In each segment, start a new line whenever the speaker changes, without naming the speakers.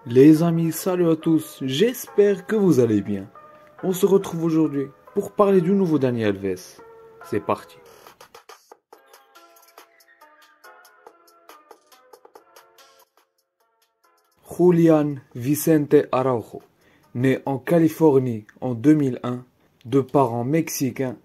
Les amis, salut à tous, j'espère que vous allez bien. On se retrouve aujourd'hui pour parler du nouveau Dani Alves. C'est parti. Julián Vicente Araujo, né en Californie en 2001, de parents mexicains,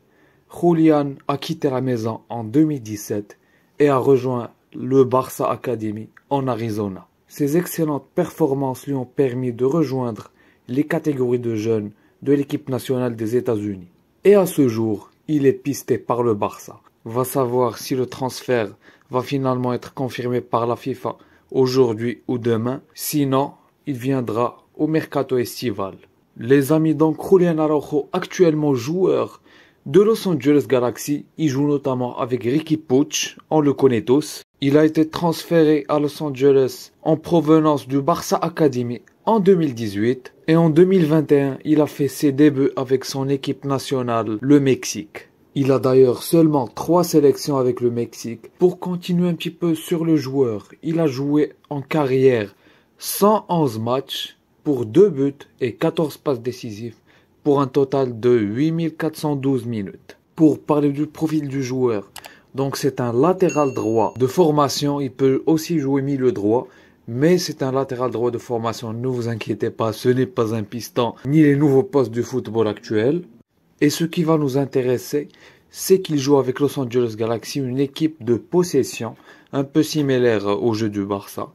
Julián a quitté la maison en 2017 et a rejoint le Barça Academy en Arizona. Ses excellentes performances lui ont permis de rejoindre les catégories de jeunes de l'équipe nationale des États-Unis. Et à ce jour, il est pisté par le Barça. Va savoir si le transfert va finalement être confirmé par la FIFA aujourd'hui ou demain. Sinon, il viendra au mercato estival. Les amis, donc Julián Araujo, actuellement joueur de Los Angeles Galaxy, il joue notamment avec Riqui Puig, on le connaît tous. Il a été transféré à Los Angeles en provenance du Barça Academy en 2018 et en 2021, il a fait ses débuts avec son équipe nationale, le Mexique. Il a d'ailleurs seulement 3 sélections avec le Mexique. Pour continuer un petit peu sur le joueur, il a joué en carrière 111 matchs pour 2 buts et 14 passes décisives pour un total de 8412 minutes. Pour parler du profil du joueur, donc c'est un latéral droit de formation, il peut aussi jouer milieu droit, mais c'est un latéral droit de formation, ne vous inquiétez pas, ce n'est pas un piston, ni les nouveaux postes du football actuel. Et ce qui va nous intéresser, c'est qu'il joue avec Los Angeles Galaxy, une équipe de possession, un peu similaire au jeu du Barça.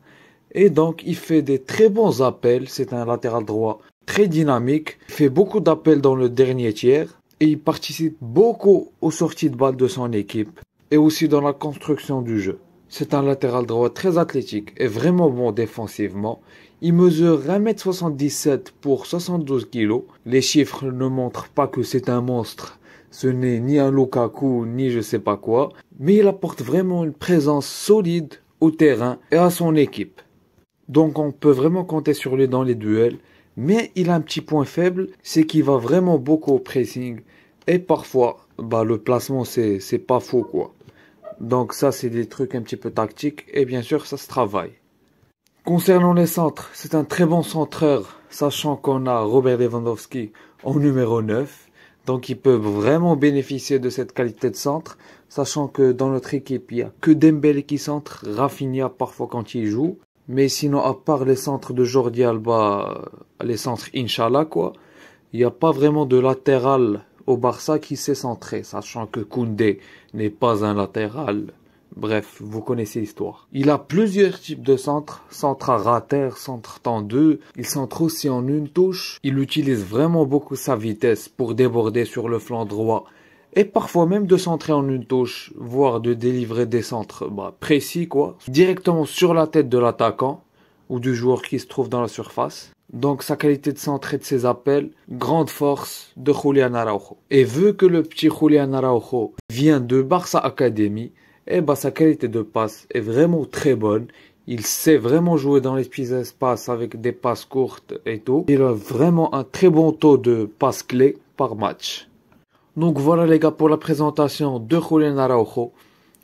Et donc il fait des très bons appels, c'est un latéral droit très dynamique, il fait beaucoup d'appels dans le dernier tiers, et il participe beaucoup aux sorties de balles de son équipe, et aussi dans la construction du jeu. C'est un latéral droit très athlétique et vraiment bon défensivement. Il mesure 1m77 pour 72 kg. Les chiffres ne montrent pas que c'est un monstre. Ce n'est ni un Lukaku ni je sais pas quoi. Mais il apporte vraiment une présence solide au terrain et à son équipe. Donc on peut vraiment compter sur lui dans les duels. Mais il a un petit point faible, c'est qu'il va vraiment beaucoup au pressing. Et parfois, le placement c'est pas faux quoi. Donc ça, c'est des trucs un petit peu tactiques et bien sûr, ça se travaille. Concernant les centres, c'est un très bon centreur, sachant qu'on a Robert Lewandowski en numéro 9. Donc il peut vraiment bénéficier de cette qualité de centre, sachant que dans notre équipe, il n'y a que Dembélé qui centre, Rafinha parfois quand il joue. Mais sinon, à part les centres de Jordi Alba, les centres Inch'Allah quoi, il n'y a pas vraiment de latéral au Barça qui s'est centré, sachant que Koundé n'est pas un latéral. Bref, vous connaissez l'histoire. Il a plusieurs types de centres, centre à rater, centre tendu. Il centre aussi en une touche. Il utilise vraiment beaucoup sa vitesse pour déborder sur le flanc droit et parfois même de centrer en une touche, voire de délivrer des centres précis quoi, directement sur la tête de l'attaquant ou du joueur qui se trouve dans la surface. Donc sa qualité de centre et de ses appels, grande force de Julián Araujo. Et vu que le petit Julián Araujo vient de Barça Academy, sa qualité de passe est vraiment très bonne. Il sait vraiment jouer dans les petits espaces avec des passes courtes et tout. Il a vraiment un très bon taux de passes clés par match. Donc voilà les gars pour la présentation de Julián Araujo.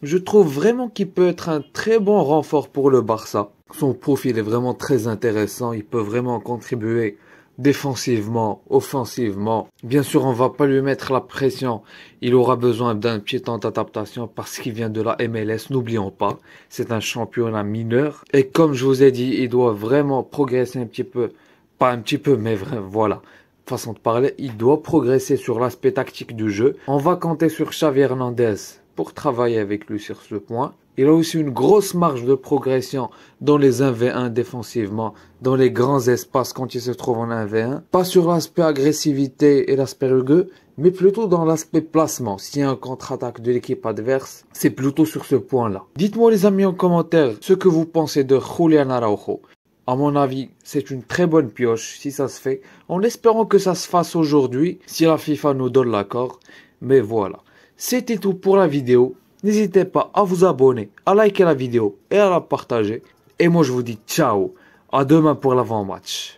Je trouve vraiment qu'il peut être un très bon renfort pour le Barça. Son profil est vraiment très intéressant, il peut vraiment contribuer défensivement, offensivement. Bien sûr, on va pas lui mettre la pression, il aura besoin d'un petit temps d'adaptation parce qu'il vient de la MLS, n'oublions pas. C'est un championnat mineur. Et comme je vous ai dit, il doit vraiment progresser un petit peu, pas un petit peu, mais vraiment, voilà. Façon de parler, il doit progresser sur l'aspect tactique du jeu. On va compter sur Xavi Hernandez pour travailler avec lui sur ce point. Il a aussi une grosse marge de progression dans les 1v1 défensivement, dans les grands espaces quand il se trouve en 1v1. Pas sur l'aspect agressivité et l'aspect rugueux, mais plutôt dans l'aspect placement. S'il y a un contre-attaque de l'équipe adverse, c'est plutôt sur ce point-là. Dites-moi les amis en commentaire ce que vous pensez de Julián Araujo. À mon avis, c'est une très bonne pioche si ça se fait, en espérant que ça se fasse aujourd'hui, si la FIFA nous donne l'accord. Mais voilà, c'était tout pour la vidéo. N'hésitez pas à vous abonner, à liker la vidéo et à la partager. Et moi je vous dis ciao, à demain pour l'avant-match.